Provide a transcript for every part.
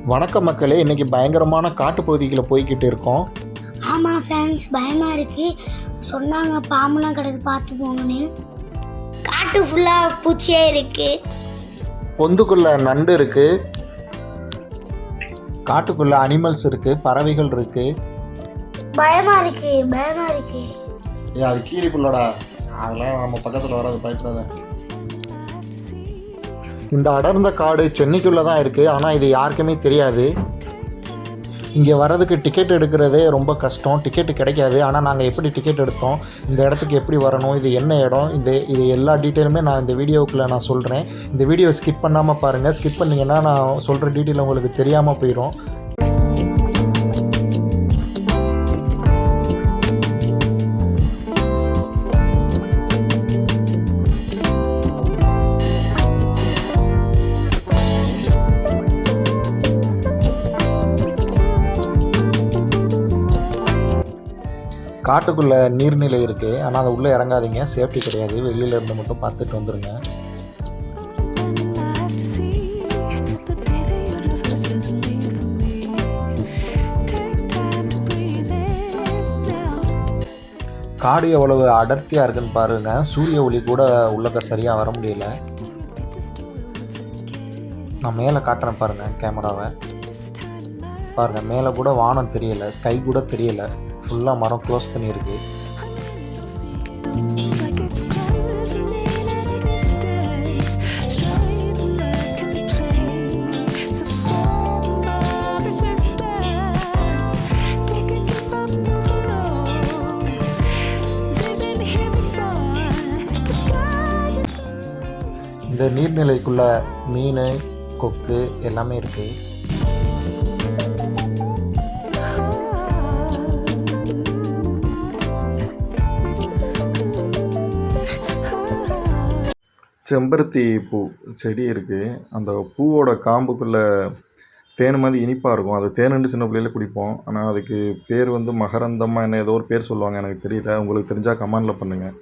வணக்கம் மக்களே, இன்றைக்கி பயங்கரமான காட்டுப்பகுதிகளை போய்கிட்டு இருக்கோம். ஆமாம் ஃப்ரெண்ட்ஸ், பயமாக இருக்குது. சொன்னாங்க பாம்புலாம் கிடக்கு, பார்த்து போங்கன்னு. காட்டு ஃபுல்லாக பூச்சியே இருக்குது. பொந்துக்குள்ளே நண்டு இருக்குது, காட்டுக்குள்ளே அனிமல்ஸ் இருக்குது, பறவைகள் இருக்குது. பயமாக இருக்குது. அது கீரிக்குள்ளடா, அதெல்லாம் நம்ம பக்கத்தில் வராது, பயப்படாத. இந்த அடர்ந்த காடு சென்னைக்குள்ளே தான் இருக்குது, ஆனால் இது யாருக்குமே தெரியாது. இங்கே வர்றதுக்கு டிக்கெட் எடுக்கிறதே ரொம்ப கஷ்டம், டிக்கெட்டு கிடைக்காது. ஆனால் நாங்கள் எப்படி டிக்கெட் எடுத்தோம், இந்த இடத்துக்கு எப்படி வரணும், இது என்ன இடம், இது எல்லா டீட்டெயிலுமே நான் இந்த வீடியோவுக்குள்ளே நான் சொல்கிறேன். இந்த வீடியோ ஸ்கிப் பண்ணாமல் பாருங்கள். ஸ்கிப் பண்ணிங்கன்னா நான் சொல்கிற டீட்டெயில் உங்களுக்கு தெரியாமல் போயிடும். காட்டுக்குள்ளே நீர்நிலை இருக்குது, ஆனால் அது உள்ளே இறங்காதீங்க, சேஃப்டி கிடையாது. வெளியிலேருந்து மட்டும் பார்த்துட்டு வந்துடுங்க. காடு எவ்வளவு அடர்த்தியாக இருக்குன்னு பாருங்கள். சூரிய ஒளி கூட உள்ளக்க சரியாக வர முடியல. நான் மேலே காட்டுறேன் பாருங்கள், கேமராவை பாருங்கள். மேலே கூட வானம் தெரியலை, ஸ்கை கூட தெரியலை, ஃபுல்லாக மரம் க்ளோஸ் பண்ணியிருக்கு. இந்த நீர்நிலைக்குள்ள மீன், கொக்கு எல்லாமே இருக்குது. செம்பருத்தி பூ செடி இருக்குது. அந்த பூவோட காம்புக்குள்ளே தேன் மாதிரி இனிப்பாக இருக்கும். அது தேனுண்டு சின்ன பிள்ளையில குடிப்போம். ஆனால் அதுக்கு பேர் வந்து மகரந்தமாக என்ன ஏதோ ஒரு பேர் சொல்லுவாங்க, எனக்கு தெரியல. உங்களுக்கு தெரிஞ்சால் கமெண்டில் பண்ணுங்கள்.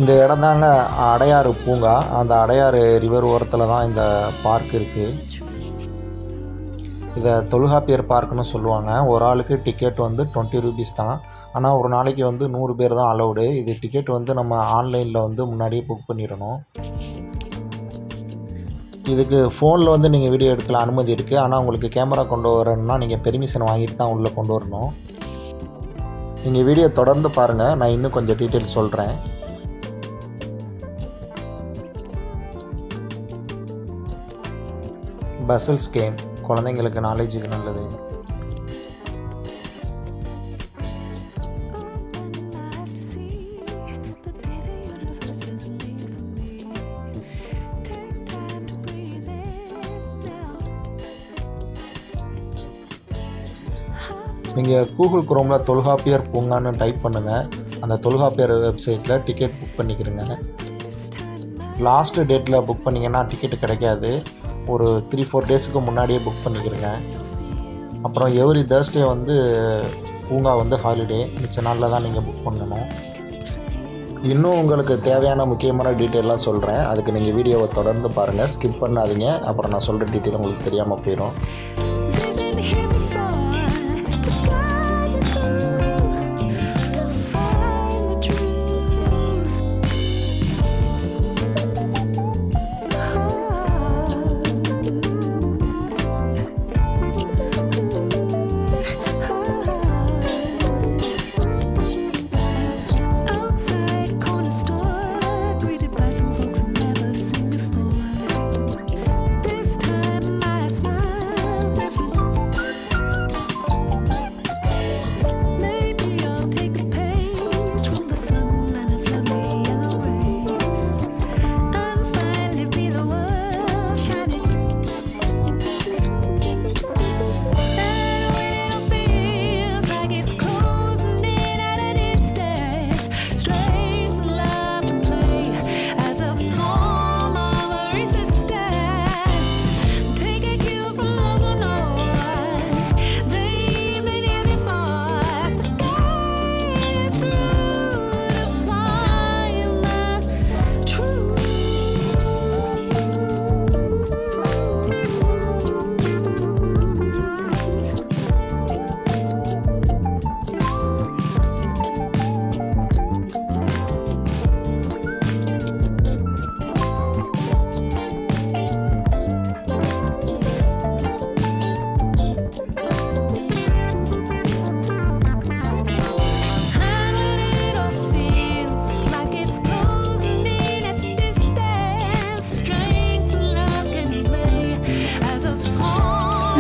இந்த இடம் தாங்க அடையாறு பூங்கா. அந்த அடையாறு ரிவர் ஓரத்தில் தான் இந்த பார்க் இருக்குது. இதை தொல்காப்பியர் பார்க்குன்னு சொல்லுவாங்க. ஒரு ஆளுக்கு டிக்கெட் வந்து 20 ரூபீஸ் தான். ஆனால் ஒரு நாளைக்கு வந்து 100 பேர் தான் அலௌடு. இது டிக்கெட் வந்து நம்ம ஆன்லைனில் வந்து முன்னாடியே புக் பண்ணிடணும். இதுக்கு ஃபோனில் வந்து நீங்கள் வீடியோ எடுக்கலாம், அனுமதி இருக்குது. ஆனால் உங்களுக்கு கேமரா கொண்டு வரணும்னா நீங்கள் பெர்மிஷன் வாங்கிட்டு தான் உள்ளே கொண்டு வரணும். நீங்கள் வீடியோ தொடர்ந்து பாருங்கள், நான் இன்னும் கொஞ்சம் டீட்டெயில் சொல்கிறேன். பசில்ஸ் கேம் குழந்தைங்களுக்கு நாலேஜுக்கு நல்லது. நீங்கள் கூகுள் குரோமில் தொல்காப்பியர் பூங்கான்னு டைப் பண்ணுங்கள். அந்த தொல்காப்பியர் வெப்சைட்டில் டிக்கெட் புக் பண்ணிக்கிறேங்க. லாஸ்ட்டு டேட்டில் புக் பண்ணிங்கன்னா டிக்கெட்டு கிடைக்காது. ஒரு 3-4 டேஸுக்கு முன்னாடியே புக் பண்ணிக்கிறேங்க. அப்புறம் எவ்ரி தேர்ஸ்டே வந்து பூங்கா வந்து ஹாலிடே, மிச்ச நாளில் தான் நீங்கள் புக் பண்ணணும். இன்னும் உங்களுக்கு தேவையான முக்கியமான டீட்டெயிலாம் சொல்கிறேன். அதுக்கு நீங்கள் வீடியோவை தொடர்ந்து பாருங்கள், ஸ்கிப் பண்ணாதீங்க. அப்புறம் நான் சொல்கிற டீட்டெயில் உங்களுக்கு தெரியாமல் போயிடும்.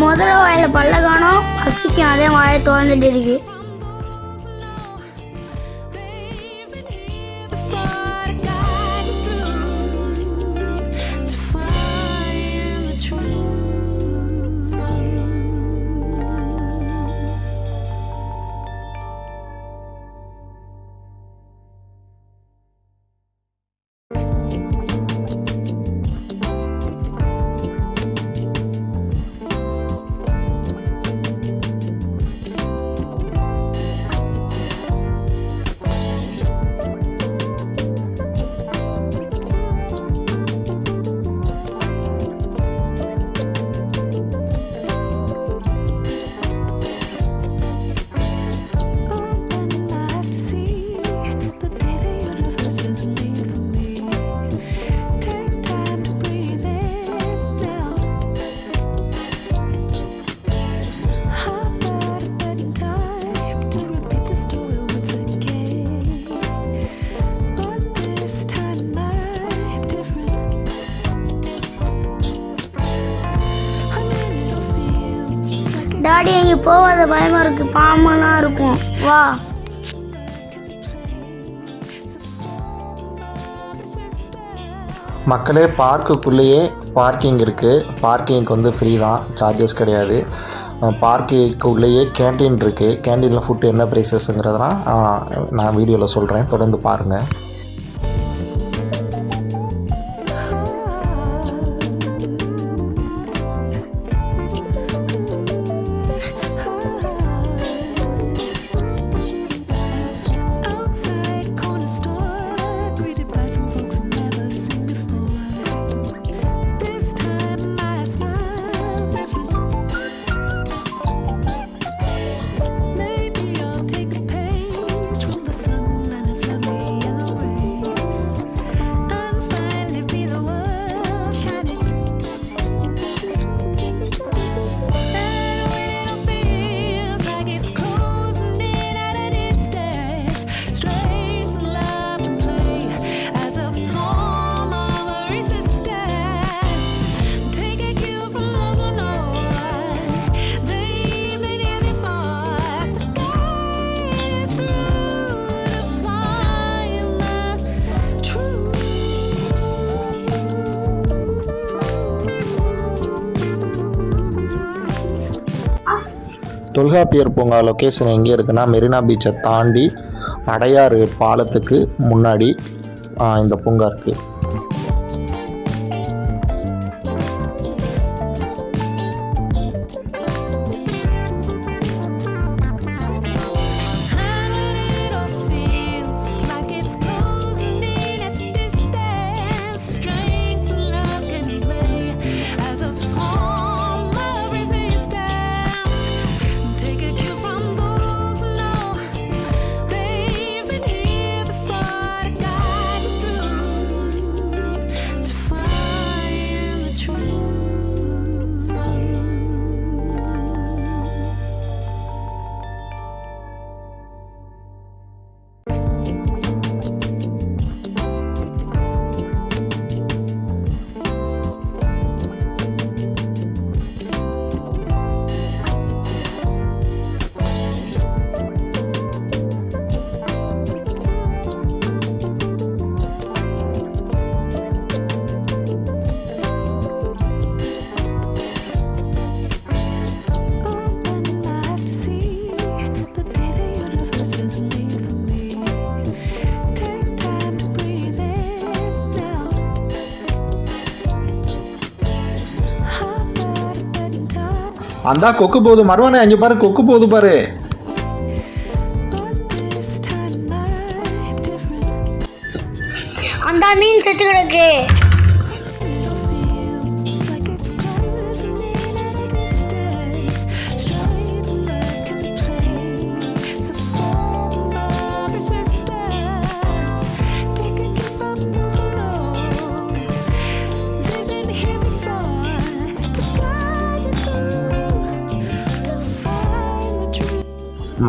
முதல்ல வாயில் பல்ல காணோம், பசிக்கும், அதே வாயை திறந்துட்டு இருக்கு. டாடி எங்கே போகாத, பயமாக இருக்கு, பாம்பெல்லாம் இருக்கும், வா. மக்களே, பார்க்குக்குள்ளேயே பார்க்கிங் இருக்குது. பார்க்கிங்க்கு வந்து ஃப்ரீ தான், சார்ஜஸ் கிடையாது. பார்க்குக்கு உள்ளேயே கேன்டீன் இருக்குது. கேன்டீனில் ஃபுட்டு என்ன ப்ரைஸஸ்ங்கிறதுலாம் நான் வீடியோவில் சொல்கிறேன், தொடர்ந்து பாருங்கள். தொல்காப்பியர் பூங்கா லொக்கேஷன் எங்கே இருக்குன்னா, மெரினா பீச்சை தாண்டி அடையாறு பாலத்துக்கு முன்னாடி இந்த பூங்கா இருக்குது. அந்த கொக்கு போகுது மர்வானே, அங்கே பாரு, கொக்கு போகுது பாரு. அந்த மீன் செத்து கிடக்கு.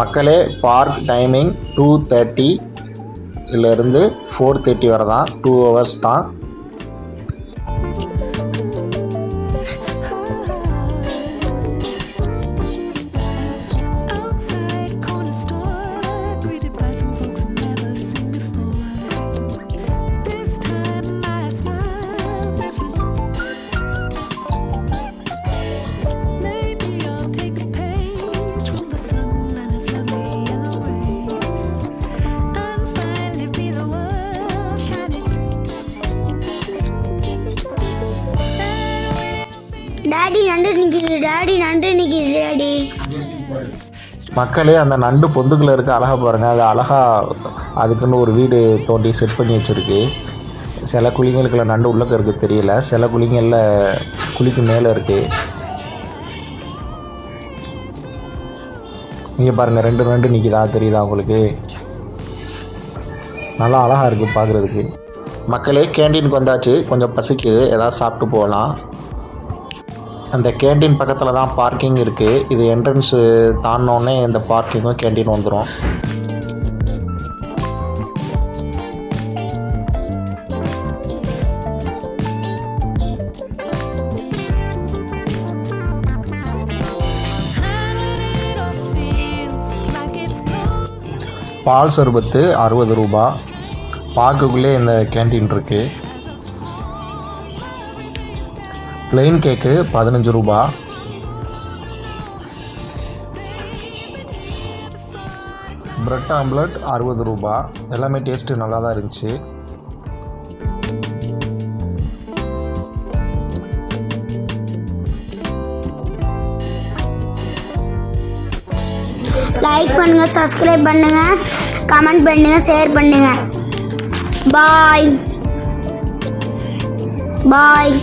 மக்களே, பார்க் டைமிங் 2:30 இருந்து 4:30 வரை தான், 2 hours தான். டாடி நண்டு நிற்கிது, டாடி நண்டு நிற்கிது டாடி. மக்களே அந்த நண்டு பொந்துக்குள்ளே இருக்க அழகா பாருங்கள். அது அழகாக அதுக்குன்னு ஒரு வீடு தோண்டி செட் பண்ணி வச்சுருக்கு. சில குழிங்களுக்குள்ள நண்டு உள்ளக்க இருக்குது தெரியல, சில குழிங்களில் குழிக்கு மேலே இருக்குது. இங்கே பாருங்கள் 2 நண்டு நிற்கிதா, தெரியுதா உங்களுக்கு? நல்லா அழகாக இருக்குது பார்க்குறதுக்கு. மக்களே கேண்டீனுக்கு வந்தாச்சு, கொஞ்சம் பசிக்குது, எதாவது சாப்பிட்டு போகலாம். அந்த கேண்டீன் பக்கத்தில் தான் பார்க்கிங் இருக்குது. இது என்ட்ரன்ஸு தாண்டினோடனே இந்த பார்க்கிங்கும் கேண்டீன் வந்துடும். பால் சர்பத்து 60 ரூபா. பார்க்குக்குள்ளே இந்த கேண்டீன் இருக்குது. ப்ளெயின் கேக்கு 15 ரூபா. பிரெட் ஆம்லெட் 60 ரூபா. எல்லாமே டேஸ்ட்டு நல்லா தான் இருந்துச்சு. லைக் பண்ணுங்க, சப்ஸ்கிரைப் பண்ணுங்க, கமெண்ட் பண்ணுங்க, ஷேர் பண்ணுங்க. பாய் பாய்.